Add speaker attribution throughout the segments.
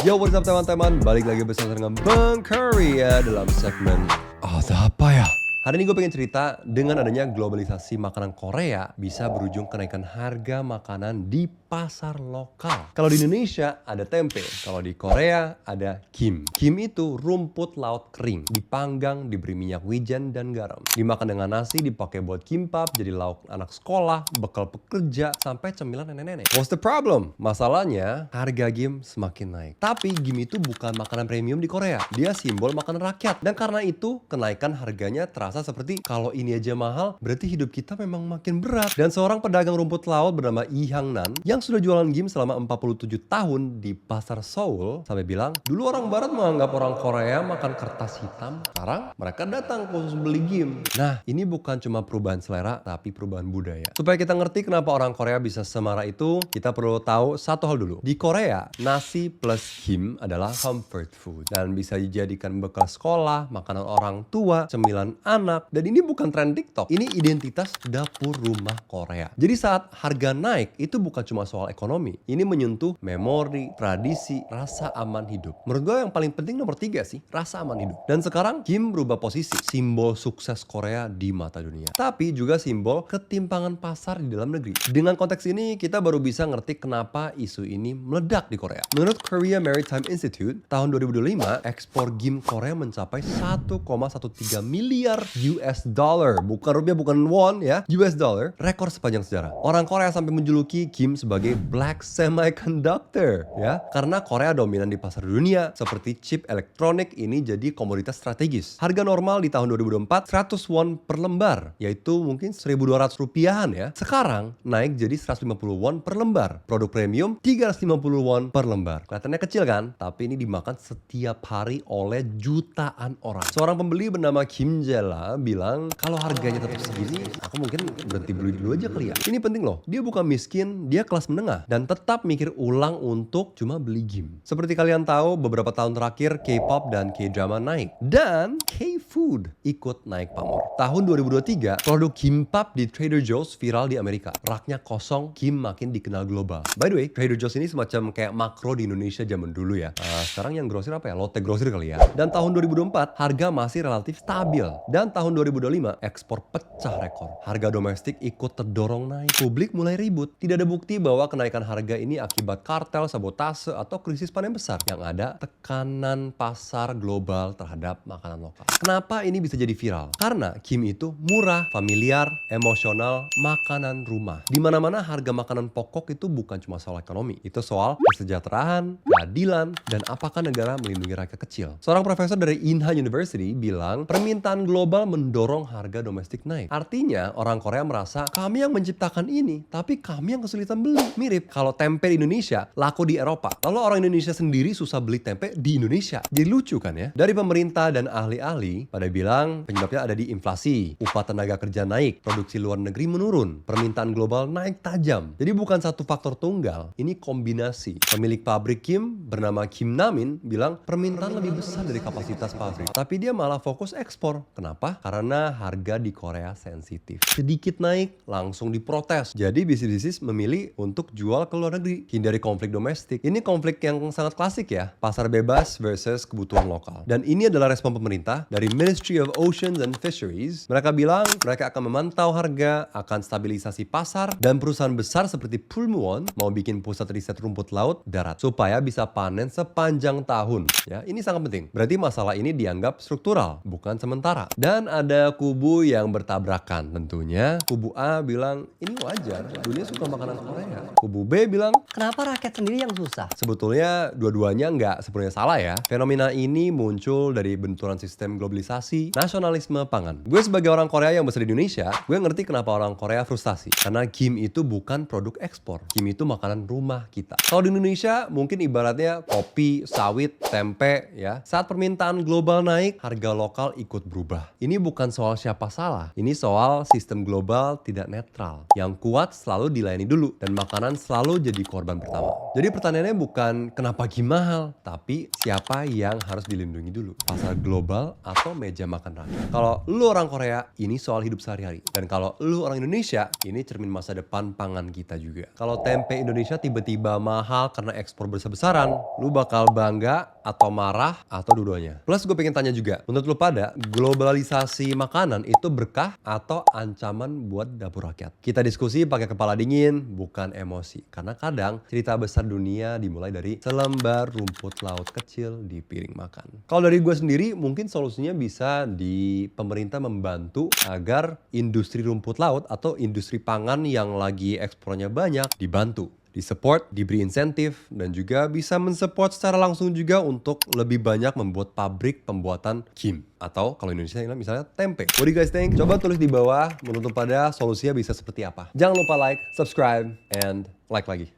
Speaker 1: Yo, what's up teman-teman? Balik lagi bersama dengan Bang Curry ya dalam segmen Ada apa ya? Hari ini gue pengen cerita dengan adanya globalisasi makanan Korea bisa berujung kenaikan harga makanan di pasar lokal. Kalau di Indonesia ada tempe, kalau di Korea ada kim. Kim itu rumput laut kering, dipanggang, diberi minyak wijen dan garam. Dimakan dengan nasi, dipakai buat kimbap, jadi lauk anak sekolah, bekal pekerja, sampai cemilan nenek-nenek. What's the problem? Masalahnya harga kim semakin naik. Tapi kim itu bukan makanan premium di Korea. Dia simbol makanan rakyat. Dan karena itu kenaikan harganya terasa seperti kalau ini aja mahal, berarti hidup kita memang makin berat. Dan seorang pedagang rumput laut bernama Lee Hang-nan yang sudah jualan kim selama 47 tahun di pasar Seoul sampai bilang, dulu orang barat menganggap orang Korea makan kertas hitam. Sekarang mereka datang khusus beli kim. Nah, ini bukan cuma perubahan selera, tapi perubahan budaya. Supaya kita ngerti kenapa orang Korea bisa semarah itu, kita perlu tahu satu hal dulu. Di Korea, nasi plus kim adalah comfort food dan bisa dijadikan bekal sekolah, makanan orang tua, cemilan anak. Dan ini bukan tren TikTok, ini identitas dapur rumah Korea. Jadi saat harga naik, itu bukan cuma soal ekonomi. Ini menyentuh memori, tradisi, rasa aman hidup. Menurut gue yang paling penting nomor 3 sih, rasa aman hidup. Dan sekarang kim berubah posisi, simbol sukses Korea di mata dunia. Tapi juga simbol ketimpangan pasar di dalam negeri. Dengan konteks ini, kita baru bisa ngerti kenapa isu ini meledak di Korea. Menurut Korea Maritime Institute, tahun 2025, ekspor kim Korea mencapai 1,13 miliar US dollar. Bukan rupiah, bukan won ya. US dollar, rekor sepanjang sejarah. Orang Korea sampai menjuluki kim sebagai black semiconductor ya. Karena Korea dominan di pasar dunia, seperti chip elektronik ini jadi komoditas strategis. Harga normal di tahun 2024 100 won per lembar, yaitu mungkin 1.200 rupiahan ya. Sekarang naik jadi 150 won per lembar. Produk premium 350 won per lembar. Kelihatannya kecil kan? Tapi ini dimakan setiap hari oleh jutaan orang. Seorang pembeli bernama Kim Jela bilang, kalau harganya tetap segini, aku mungkin berhenti beli dulu aja kali ya. Ini penting loh, dia bukan miskin, dia kelas menengah dan tetap mikir ulang untuk cuma beli kim. Seperti kalian tahu, beberapa tahun terakhir K-pop dan K-drama naik dan K-food ikut naik pamor. Tahun 2023, produk kimbap di Trader Joe's viral di Amerika. Raknya kosong, kim makin dikenal global. By the way, Trader Joe's ini semacam kayak makro di Indonesia zaman dulu ya. Sekarang yang grosir apa ya? Lotte Grosir kali ya. Dan tahun 2024, harga masih relatif stabil. Dan tahun 2025, ekspor pecah rekor. Harga domestik ikut terdorong naik. Publik mulai ribut. Tidak ada bukti bahwa kenaikan harga ini akibat kartel, sabotase, atau krisis panen besar. Yang ada tekanan pasar global terhadap makanan lokal. Kenapa ini bisa jadi viral? Karena kim itu murah, familiar, emosional, makanan rumah. Di mana-mana harga makanan pokok itu bukan cuma soal ekonomi. Itu soal kesejahteraan, keadilan, dan apakah negara melindungi rakyat kecil. Seorang profesor dari Inha University bilang, permintaan global mendorong harga domestik naik. Artinya, orang Korea merasa, kami yang menciptakan ini, tapi kami yang kesulitan beli. Mirip kalau tempe di Indonesia laku di Eropa. Lalu orang Indonesia sendiri susah beli tempe di Indonesia. Jadi lucu kan ya? Dari pemerintah dan ahli-ahli pada bilang penyebabnya ada di inflasi, upah tenaga kerja naik, produksi luar negeri menurun, permintaan global naik tajam. Jadi bukan satu faktor tunggal, ini kombinasi. Pemilik pabrik kim bernama Kim Namin bilang permintaan lebih besar dari kapasitas pabrik. Tapi dia malah fokus ekspor. Kenapa? Karena harga di Korea sensitif. Sedikit naik, langsung diprotes. Jadi bisnis-bisnis memilih untuk jual ke luar negeri, hindari konflik domestik. Ini konflik yang sangat klasik ya, pasar bebas versus kebutuhan lokal. Dan ini adalah respon pemerintah dari Ministry of Oceans and Fisheries. Mereka bilang mereka akan memantau harga, akan stabilisasi pasar, dan perusahaan besar seperti Pulmuon mau bikin pusat riset rumput laut darat supaya bisa panen sepanjang tahun. Ya, ini sangat penting. Berarti masalah ini dianggap struktural, bukan sementara. Dan ada kubu yang bertabrakan tentunya. Kubu A bilang ini wajar, dunia suka makanan Korea. Kubu B bilang kenapa rakyat sendiri yang susah? Sebetulnya dua-duanya nggak sepenuhnya salah ya. Fenomena ini muncul dari benturan sistem globalisasi, nasionalisme pangan. Gue sebagai orang Korea yang besar di Indonesia, gue ngerti kenapa orang Korea frustasi. Karena kim itu bukan produk ekspor. Kim itu makanan rumah kita. Kalau di Indonesia mungkin ibaratnya kopi, sawit, tempe ya. Saat permintaan global naik, harga lokal ikut berubah. ini bukan soal siapa salah. Ini soal sistem global tidak netral. Yang kuat selalu dilayani dulu dan makanan selalu jadi korban pertama. Jadi pertanyaannya bukan kenapa Maggi mahal, tapi siapa yang harus dilindungi dulu? Pasar global atau meja makan rakyat? Kalau lu orang Korea, ini soal hidup sehari-hari. Dan kalau lu orang Indonesia, ini cermin masa depan pangan kita juga. Kalau tempe Indonesia tiba-tiba mahal karena ekspor besar-besaran, lu bakal bangga atau marah atau dua-duanya. Plus gue pengen tanya juga, menurut lu pada globalisasi makanan itu berkah atau ancaman buat dapur rakyat? Kita diskusi pakai kepala dingin, bukan emosi. Karena kadang cerita besar dunia dimulai dari selembar rumput laut kecil di piring makan. Kalau dari gue sendiri, mungkin solusinya bisa di pemerintah membantu agar industri rumput laut atau industri pangan yang lagi ekspornya banyak dibantu, disupport, diberi insentif, dan juga bisa mensupport secara langsung juga untuk lebih banyak membuat pabrik pembuatan kim. Atau kalau Indonesia misalnya tempe. What do you guys think? Coba tulis di bawah menurut pada solusinya bisa seperti apa. Jangan lupa like, subscribe, and like lagi.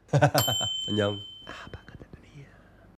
Speaker 1: Annyeong.